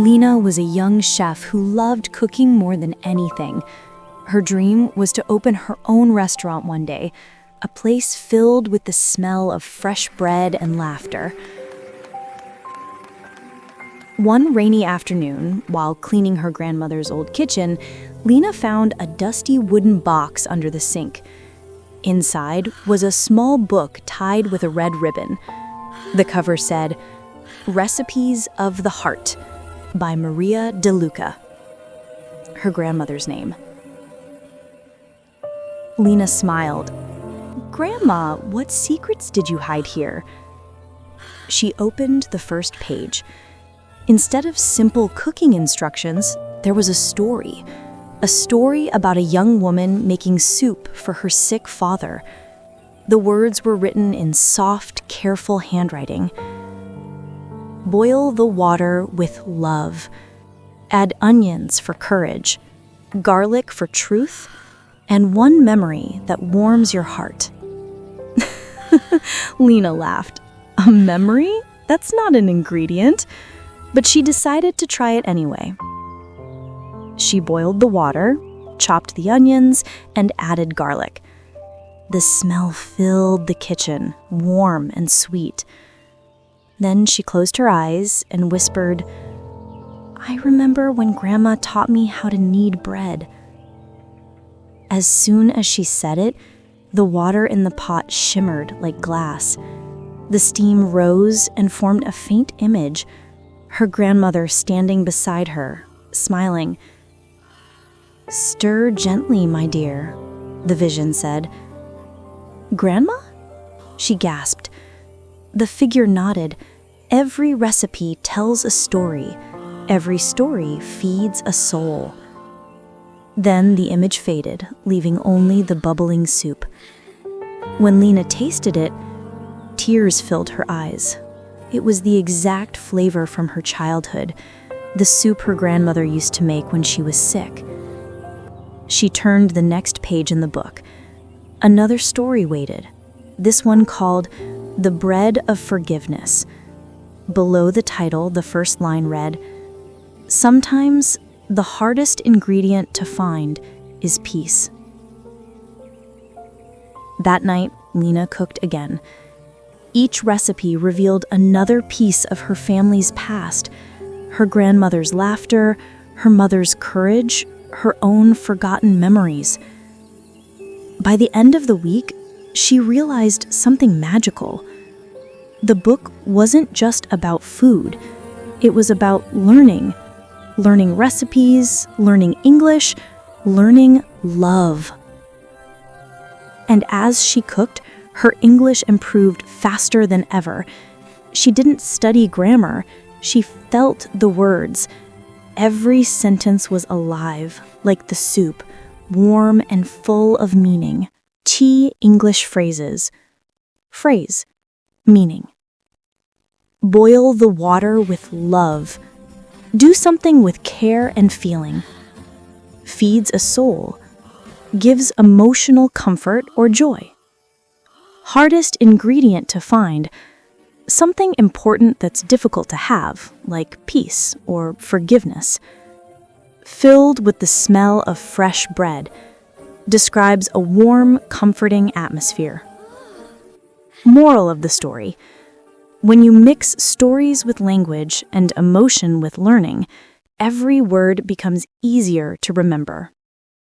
Lena was a young chef who loved cooking more than anything. Her dream was to open her own restaurant one day, a place filled with the smell of fresh bread and laughter. One rainy afternoon, while cleaning her grandmother's old kitchen, Lena found a dusty wooden box under the sink. Inside was a small book tied with a red ribbon. The cover said, "Recipes of the Heart," by Maria De Luca, her grandmother's name. Lena smiled. "Grandma, what secrets did you hide here?" She opened the first page. Instead of simple cooking instructions, there was a story about a young woman making soup for her sick father. The words were written in soft, careful handwriting. Boil the water with love. Add onions for courage, garlic for truth, and one memory that warms your heart. Lena laughed. A memory? That's not an ingredient. But she decided to try it anyway. She boiled the water, chopped the onions, and added garlic. The smell filled the kitchen, warm and sweet. Then she closed her eyes and whispered, "I remember when Grandma taught me how to knead bread." As soon as she said it, the water in the pot shimmered like glass. The steam rose and formed a faint image, her grandmother standing beside her, smiling. "Stir gently, my dear," the vision said. "Grandma?" she gasped. The figure nodded. Every recipe tells a story. Every story feeds a soul. Then the image faded, leaving only the bubbling soup. When Lena tasted it, tears filled her eyes. It was the exact flavor from her childhood, the soup her grandmother used to make when she was sick. She turned the next page in the book. Another story waited, this one called "The Bread of Forgiveness." Below the title, the first line read, "Sometimes the hardest ingredient to find is peace." That night, Lena cooked again. Each recipe revealed another piece of her family's past, her grandmother's laughter, her mother's courage, her own forgotten memories. By the end of the week, she realized something magical. The book wasn't just about food. It was about learning recipes, learning English, learning love. And as she cooked, her English improved faster than ever. She didn't study grammar, she felt the words. Every sentence was alive, like the soup, warm and full of meaning. Key English phrases. Phrase, meaning. Boil the water with love. Do something with care and feeling. Feeds a soul. Gives emotional comfort or joy. Hardest ingredient to find. Something important that's difficult to have, like peace or forgiveness. Filled with the smell of fresh bread. Describes a warm, comforting atmosphere. Moral of the story. When you mix stories with language and emotion with learning, every word becomes easier to remember.